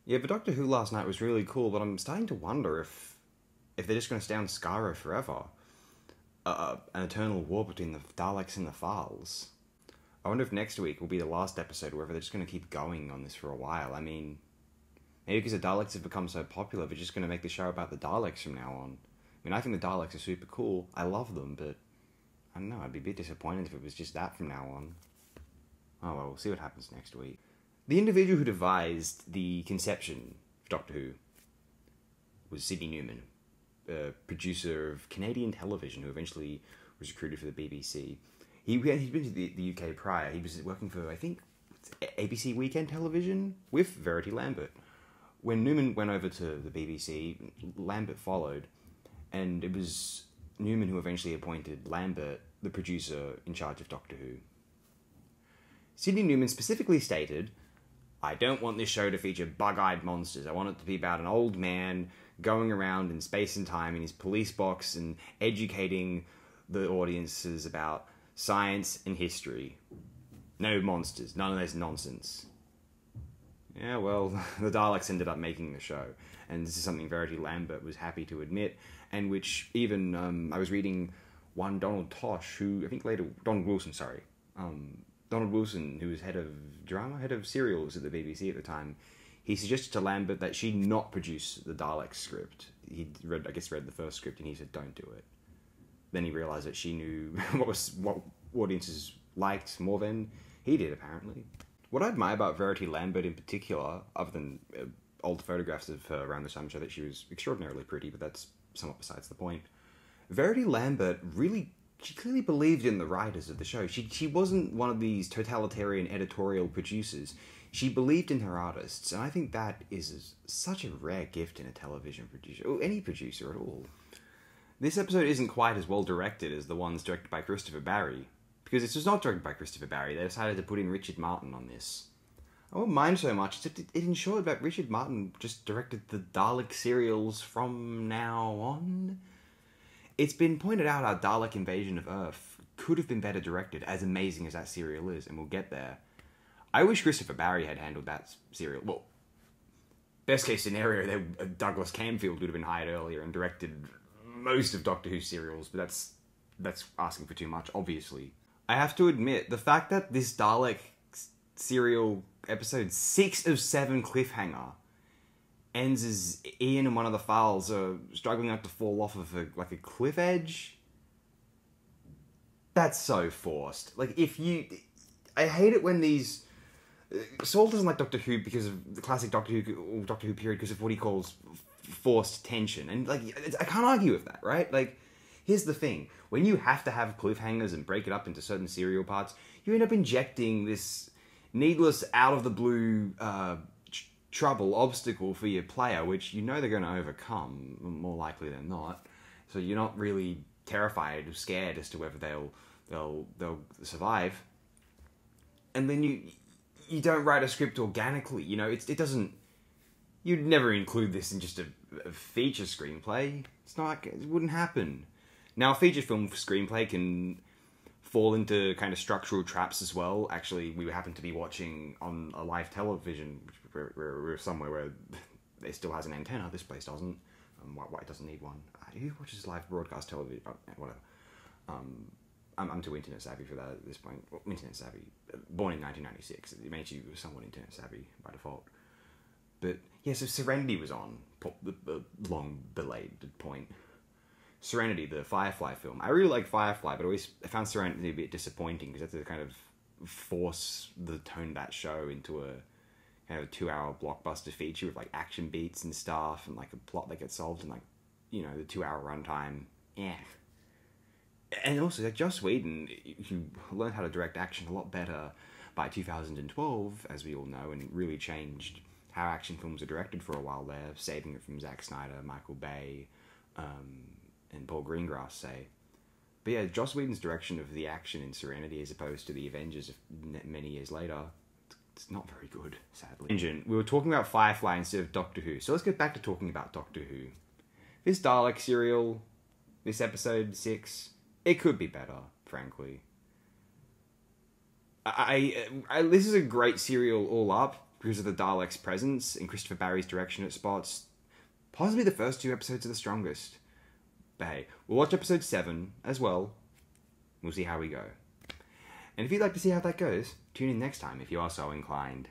Yeah, but Doctor Who last night was really cool, but I'm starting to wonder if they're just going to stay on Skaro forever. An eternal war between the Daleks and the Thals. I wonder if next week will be the last episode, or whether they're just going to keep going on this for a while. I mean, maybe because the Daleks have become so popular, they're just going to make the show about the Daleks from now on. I mean, I think the Daleks are super cool. I love them, but I don't know, I'd be a bit disappointed if it was just that from now on. Oh well, we'll see what happens next week. The individual who devised the conception of Doctor Who was Sidney Newman, a producer of Canadian television who eventually was recruited for the BBC. He'd been to the UK prior. He was working for, I think, ABC Weekend Television with Verity Lambert. When Newman went over to the BBC, Lambert followed, and it was Newman who eventually appointed Lambert the producer in charge of Doctor Who. Sidney Newman specifically stated, "I don't want this show to feature bug-eyed monsters. I want it to be about an old man going around in space and time in his police box and educating the audiences about science and history. No monsters, none of this nonsense." Yeah, well, the Daleks ended up making the show, and this is something Verity Lambert was happy to admit, and which even, I was reading one Donald Tosh, who, I think later, Donald Wilson, Donald Wilson, who was head of serials at the BBC at the time, he suggested to Lambert that she not produce the Dalek script. He'd read the first script, and he said, "Don't do it." Then he realised that she knew what audiences liked more than he did, apparently. What I admire about Verity Lambert in particular, other than old photographs of her around the time, show that she was extraordinarily pretty, but that's somewhat besides the point. Verity Lambert she clearly believed in the writers of the show. She wasn't one of these totalitarian editorial producers. She believed in her artists, and I think that is such a rare gift in a television producer, or any producer at all. This episode isn't quite as well directed as the ones directed by Christopher Barry, because this was not directed by Christopher Barry. They decided to put in Richard Martin on this. I won't mind so much, except it ensured that Richard Martin just directed the Dalek serials from now on. It's been pointed out our Dalek Invasion of Earth could have been better directed, as amazing as that serial is, and we'll get there. I wish Christopher Barry had handled that serial. Well, best case scenario, Douglas Camfield would have been hired earlier and directed most of Doctor Who serials, but that's asking for too much, obviously. I have to admit, the fact that this Dalek serial episode 6 of 7 cliffhanger ends as Ian and one of the Thals are struggling not to fall off of a cliff edge. That's so forced. I hate it when these... Saul doesn't like Doctor Who because of the classic Doctor Who period because of what he calls forced tension. And, I can't argue with that, right? Here's the thing. When you have to have cliffhangers and break it up into certain serial parts, you end up injecting this needless, out-of-the-blue obstacle for your player, which you know they're going to overcome, more likely than not. So you're not really terrified or scared as to whether they'll survive. And then you don't write a script organically. It doesn't... You'd never include this in just a feature screenplay. It wouldn't happen. Now, a feature film screenplay can fall into kind of structural traps as well. Actually, we happen to be watching on a live television. We're somewhere where it still has an antenna. This place doesn't. Why it doesn't need one? Who watches live broadcast television? Whatever. I'm too internet savvy for that at this point. Well, internet savvy. Born in 1996. It makes you somewhat internet savvy by default. But, yeah, so Serenity was on. The long belated point. Serenity, the Firefly film. I really like Firefly, but I found Serenity a bit disappointing because they had to kind of force the tone of that show into a kind of a 2-hour blockbuster feature with action beats and stuff and a plot that gets solved in the 2-hour runtime. Yeah. And also, Joss Whedon, who learned how to direct action a lot better by 2012, as we all know, and really changed how action films are directed for a while there, saving it from Zack Snyder, Michael Bay, and Paul Greengrass, say. But yeah, Joss Whedon's direction of the action in Serenity as opposed to the Avengers many years later, it's not very good, sadly. We were talking about Firefly instead of Doctor Who, so let's get back to talking about Doctor Who. This Dalek serial, this episode 6, it could be better, frankly. This is a great serial all up, because of the Daleks' presence and Christopher Barry's direction at spots. Possibly the first 2 episodes are the strongest. But hey, we'll watch episode 7 as well. We'll see how we go. And if you'd like to see how that goes, tune in next time if you are so inclined.